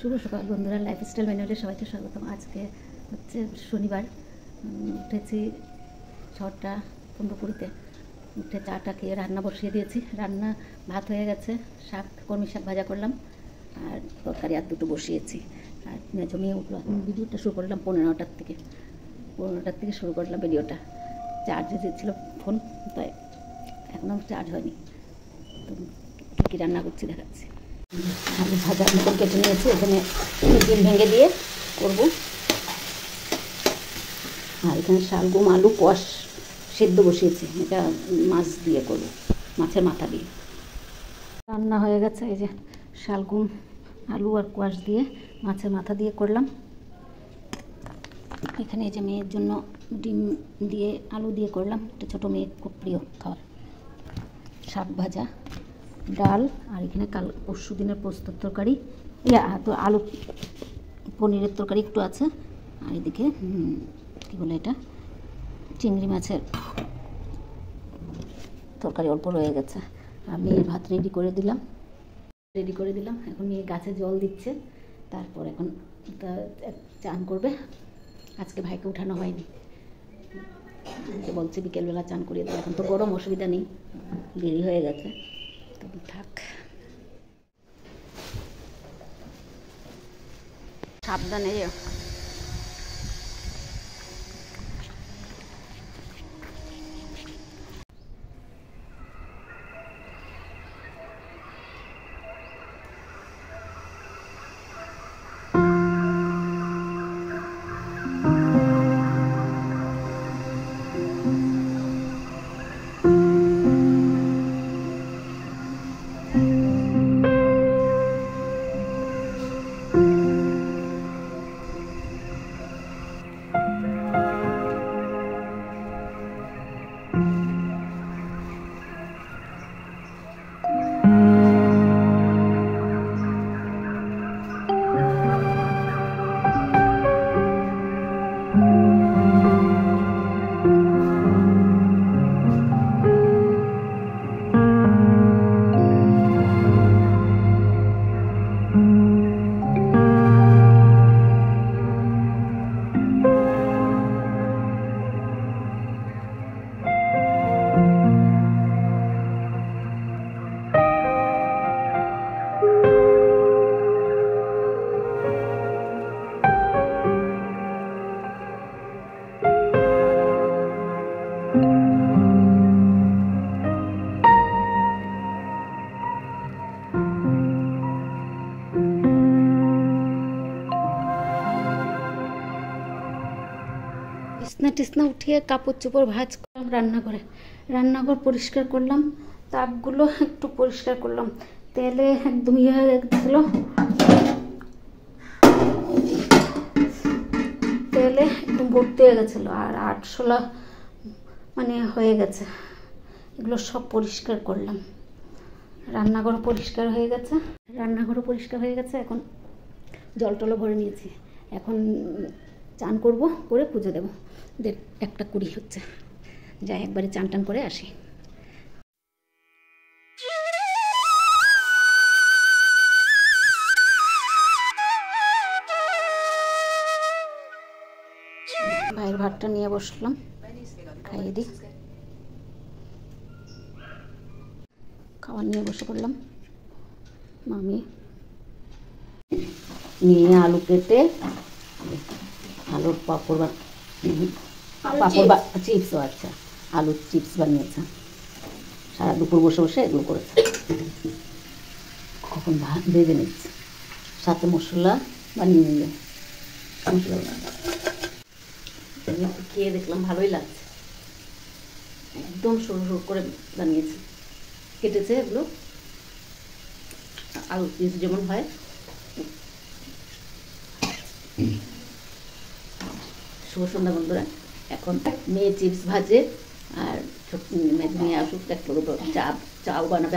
শুভ সকাল বন্ধুরা, লাইফস্টাইল ম্যানুয়ালে সবাইকে স্বাগতম। আজকে হচ্ছে শনিবার, উঠেছি 6:15 উঠে চাটা খেয়ে রান্না বসিয়ে দিয়েছি। রান্না ভাত হয়ে গেছে, কলমি শাক ভাজা করলাম, আর তরকারি আর দুটো বসিয়েছি। আর জমিয়ে উঠলো। ভিডিওটা শুরু করলাম 15টার থেকে শুরু করলাম ভিডিওটা। চার্জে দিয়েছিল ফোন, তাই এখনও চার্জ হয়নি। তো কী রান্না করছি দেখাচ্ছি। আলু ভাজার মতন কেটে নিয়েছি, এখানে ডিম ভেঙে দিয়ে করবো। আর এখানে শালগম আলু কোয়াশ সেদ্ধ বসিয়েছি, এটা মাছ দিয়ে করবো, মাছের মাথা দিয়ে। রান্না হয়ে গেছে, এই যে শালগম আলু আর কোয়াশ দিয়ে মাছের মাথা দিয়ে করলাম। এখানে এই যে মেয়ের জন্য ডিম দিয়ে আলু দিয়ে করলাম, এটা ছোটো মেয়ে খুব প্রিয় খাবার। শাক ভাজা, ডাল, আর এখানে পরশু দিনের পোস্তর তরকারি, তো আলু পনিরের তরকারি একটু আছে। আর এদিকে কী বলে এটা, চিংড়ি মাছের তরকারি অল্প রয়ে গেছে। আর মেয়ের ভাত রেডি করে দিলাম। এখন মেয়ে গাছে জল দিচ্ছে, তারপর এখন চান করবে। আজকে ভাইকে উঠানো হয়নি, বলছে বিকেলবেলা চান করিয়ে দেবে। এখন তো গরম, অসুবিধা নেই, দেরি হয়ে গেছে, তবে থাক। সাবধানে যেও। টিসনা উঠিয়ে কাপড় চোপড় ভাঁজ করলাম রান্নাঘর পরিষ্কার করলাম, তাকগুলো একটু পরিষ্কার করলাম। তেলে একদম হয়ে গেছিল, তেলে একদম ভর্তি হয়ে গেছিলো, আর আটশোলা মানে হয়ে গেছে। এগুলো সব পরিষ্কার করলাম। রান্নাঘরও পরিষ্কার হয়ে গেছে। এখন জল টলও ভরে নিয়েছি। এখন চান করব, করে পুজো দেবো। 1:20 হচ্ছে, যাই একবারে চান টান করে আসি। ভাইয়ের ভাতটা নিয়ে বসলাম, খাইয়ে দিই। খাবার নিয়ে বসে পড়লাম। মামি নিয়ে আলু কেটে আলুর চিপসও, আচ্ছা আলুর চিপস বানিয়েছে। সারা দুপুর বসে বসে এগুলো করেছে। এখন ভাত ভেজে নিচ্ছে, সাথে মশলা বানিয়ে নিলে। খেয়ে দেখলাম ভালোই লাগছে, একদম সরু সরু করে বানিয়েছে, কেটেছে এগুলো আলু চিপস যেমন হয়। শুভ সন্ধ্যা বন্ধুরা। এখন মেয়ে চিপস ভাজে, আর মেয়ে আসুক একটু চাও বানাবে।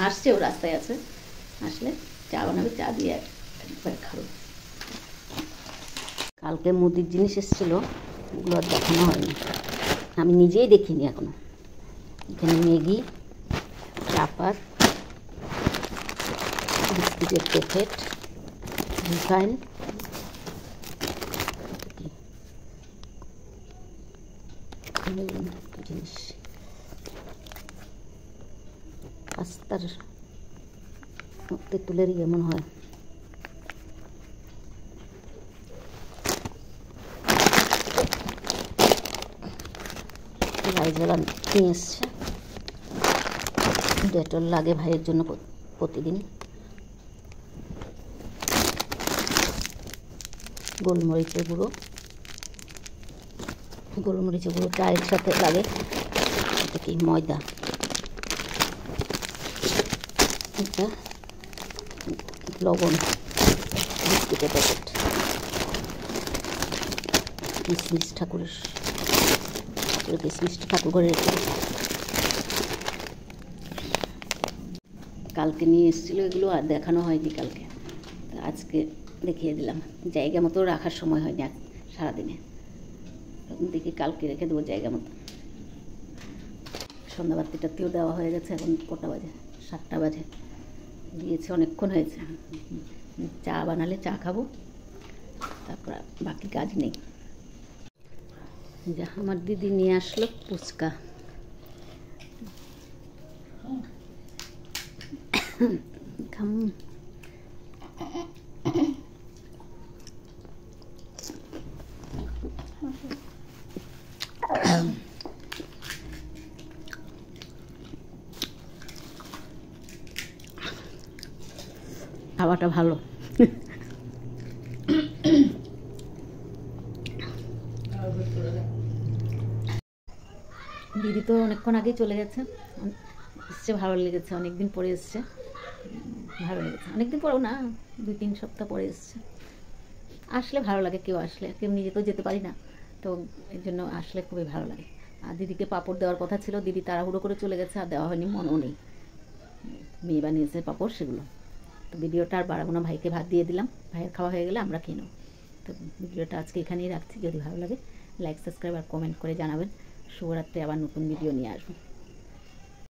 আসছে, ও রাস্তায় আছে, আসলে চা বানাবে, চা দিয়ে একবার খাবো। কালকে মুদির জিনিস এসেছিল, ওগুলো আর দেখানো হয়নি, আমি নিজেই দেখিনি এখনো। এখানে ম্যাগি, চাপার, বিস্কুটের প্যাকেট, রিফাইন, জিনিস পাস্তার তেঁতুলের মনে হয়। ভাইজারা নিয়ে এসছে, ডেটল লাগে ভাইয়ের জন্য প্রতিদিন। গোলমরিচের গুঁড়ো, চায়ের সাথে লাগে। এটা কি ময়দা, এটা লবণ, বিস্কুটের প্যাকেট, কিশমিশ ঠাকুর করে রেখে কালকে নিয়ে এসেছিলো এগুলো, আর দেখানো হয়নি কালকে, আজকে দেখিয়ে দিলাম। জায়গা মতো রাখার সময় হয়নি সারাদিনে, দেখি কালকে রেখে দেবো জায়গা মতো। সন্ধ্যাবাতিটাতেও দেওয়া হয়ে গেছে। এখন কটা বাজে? 7টা বাজে। দিয়েছে, অনেকক্ষণ হয়েছে। চা বানালে চা খাবো, তারপর বাকি কাজ নেই। যা আমার দিদি নিয়ে আসলো ফুচকা, খাম। খাওয়াটা ভালো। দিদি তো অনেকক্ষণ আগেই চলে গেছে, এসছে, ভালো লেগেছে। অনেকদিন পরে এসছে, ভালো লেগেছে। অনেকদিন পরেও না, 2-3 সপ্তাহ পরে এসছে। আসলে ভালো লাগে, কেউ আসলে, কেউ নিজে তো যেতে পারি না, তো এর জন্য আসলে খুবই ভালো লাগে। আর দিদিকে পাঁপড় দেওয়ার কথা ছিল, দিদি তাড়াহুড়ো করে চলে গেছে, আর দেওয়া হয়নি, মনেও নেই। মেয়ে বানিয়েছে পাঁপড়, সেগুলো। তো ভিডিওটা আর বাড়াবো না, ভাইকে ভাত দিয়ে দিলাম, ভাইয়ের খাওয়া হয়ে গেলে আমরা খেয়ে নেব। তো ভিডিওটা আজকে এখানেই রাখছি। যদি ভালো লাগে লাইক, সাবস্ক্রাইব আর কমেন্ট করে জানাবেন। শুভরাত্রি, আবার নতুন ভিডিও নিয়ে আসবো।